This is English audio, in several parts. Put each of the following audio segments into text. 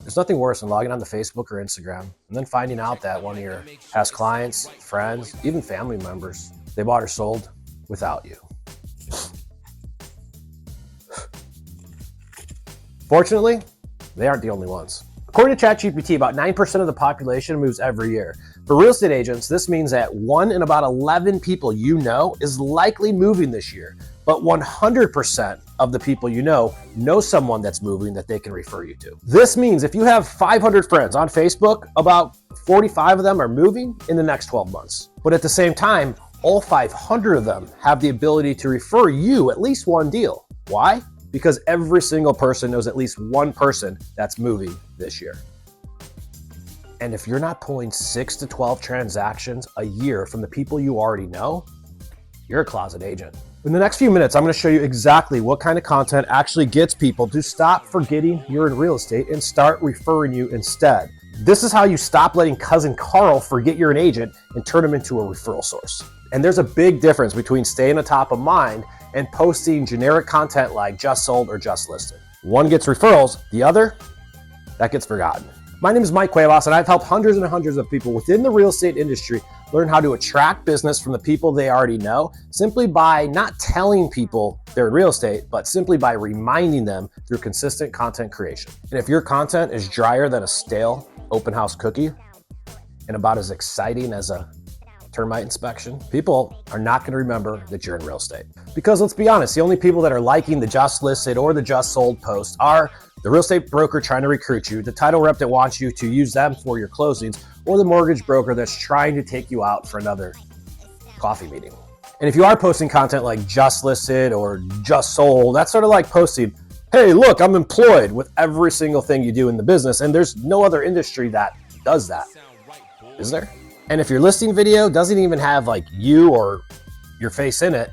There's nothing worse than logging on to Facebook or Instagram and then finding out that one of your past clients, friends, even family members, they bought or sold without you. Fortunately, they aren't the only ones. According to ChatGPT, about 9% of the population moves every year. For real estate agents, this means that 1 in about 11 people you know is likely moving this year, but 100% of the people you know someone that's moving that they can refer you to. This means if you have 500 friends on Facebook, about 45 of them are moving in the next 12 months. But at the same time, all 500 of them have the ability to refer you at least one deal. Why? Because every single person knows at least one person that's moving this year. And if you're not pulling 6 to 12 transactions a year from the people you already know, you're a closet agent. In the next few minutes, I'm going to show you exactly what kind of content actually gets people to stop forgetting you're in real estate and start referring you instead. This is how you stop letting cousin Carl forget you're an agent and turn him into a referral source. And there's a big difference between staying on top of mind and posting generic content like just sold or just listed. One gets referrals, the other, that gets forgotten. My name is Mike Cuevas, and I've helped hundreds and hundreds of people within the real estate industry learn how to attract business from the people they already know simply by not telling people they're in real estate, but simply by reminding them through consistent content creation. And if your content is drier than a stale open house cookie and about as exciting as a termite inspection, people are not going to remember that you're in real estate. Because let's be honest, the only people that are liking the just listed or the just sold post are the real estate broker trying to recruit you, the title rep that wants you to use them for your closings, or the mortgage broker that's trying to take you out for another coffee meeting. And if you are posting content like just listed or just sold, that's sort of like posting, hey, look, I'm employed with every single thing you do in the business. And there's no other industry that does that, is there? And if your listing video doesn't even have like you or your face in it,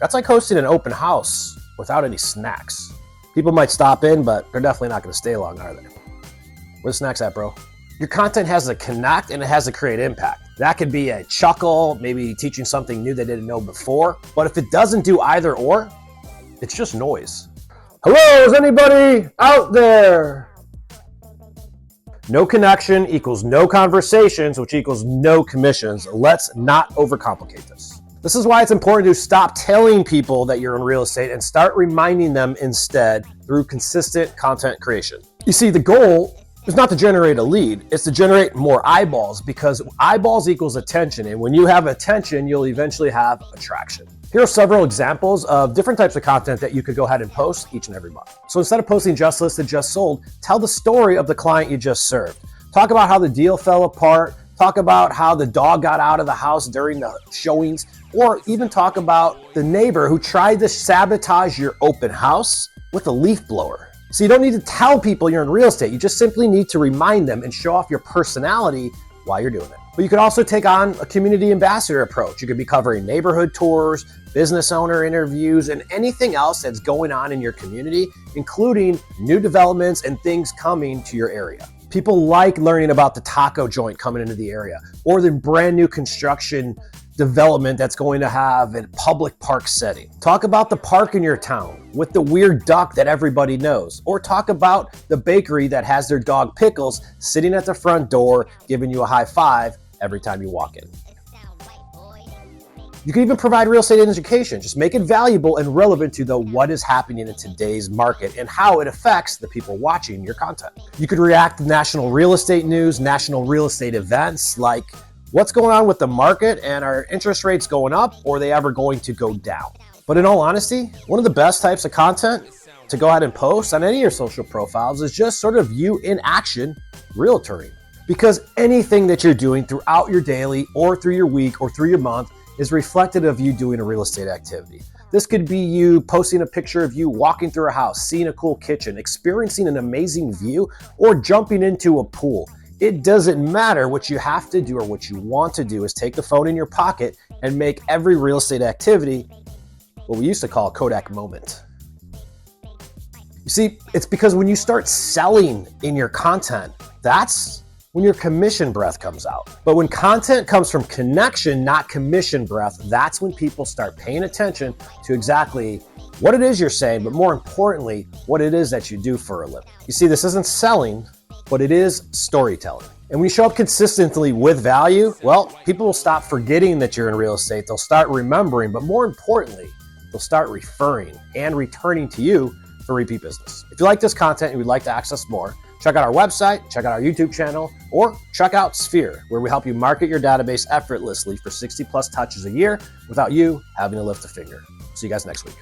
that's like hosting an open house without any snacks. People might stop in, but they're definitely not going to stay long, are they? Where the snacks at, bro? Your content has to connect and it has to create impact. That could be a chuckle, maybe teaching something new they didn't know before. But if it doesn't do either or, it's just noise. Hello, is anybody out there? No connection equals no conversations, which equals no commissions. Let's not overcomplicate this. This is why it's important to stop telling people that you're in real estate and start reminding them instead through consistent content creation. You see, the goal is not to generate a lead, it's to generate more eyeballs, because eyeballs equals attention. And when you have attention, you'll eventually have attraction. Here are several examples of different types of content that you could go ahead and post each and every month. So instead of posting just listed, just sold, tell the story of the client you just served. Talk about how the deal fell apart. Talk about how the dog got out of the house during the showings, or even talk about the neighbor who tried to sabotage your open house with a leaf blower. So you don't need to tell people you're in real estate. You just simply need to remind them and show off your personality while you're doing it. But you could also take on a community ambassador approach. You could be covering neighborhood tours, business owner interviews, and anything else that's going on in your community, including new developments and things coming to your area. People like learning about the taco joint coming into the area, or the brand new construction development that's going to have a public park setting. Talk about the park in your town with the weird duck that everybody knows, or talk about the bakery that has their dog Pickles sitting at the front door giving you a high five every time you walk in. You can even provide real estate education. Just make it valuable and relevant to what is happening in today's market and how it affects the people watching your content. You could react to national real estate news, national real estate events, like what's going on with the market, and are interest rates going up, or are they ever going to go down? But in all honesty, one of the best types of content to go ahead and post on any of your social profiles is just sort of you in action realtoring. Because anything that you're doing throughout your daily or through your week or through your month is reflective of you doing a real estate activity. This could be you posting a picture of you walking through a house, seeing a cool kitchen, experiencing an amazing view, or jumping into a pool. It doesn't matter. What you have to do or what you want to do is take the phone in your pocket and make every real estate activity what we used to call a Kodak moment. You see, it's because when you start selling in your content, that's when your commission breath comes out. But when content comes from connection, not commission breath, that's when people start paying attention to exactly what it is you're saying, but more importantly, what it is that you do for a living. You see, this isn't selling, but it is storytelling. And when you show up consistently with value, well, people will stop forgetting that you're in real estate. They'll start remembering, but more importantly, they'll start referring and returning to you for repeat business. If you like this content and would like to access more, check out our website, check out our YouTube channel, or check out Sphere, where we help you market your database effortlessly for 60 plus touches a year without you having to lift a finger. See you guys next week.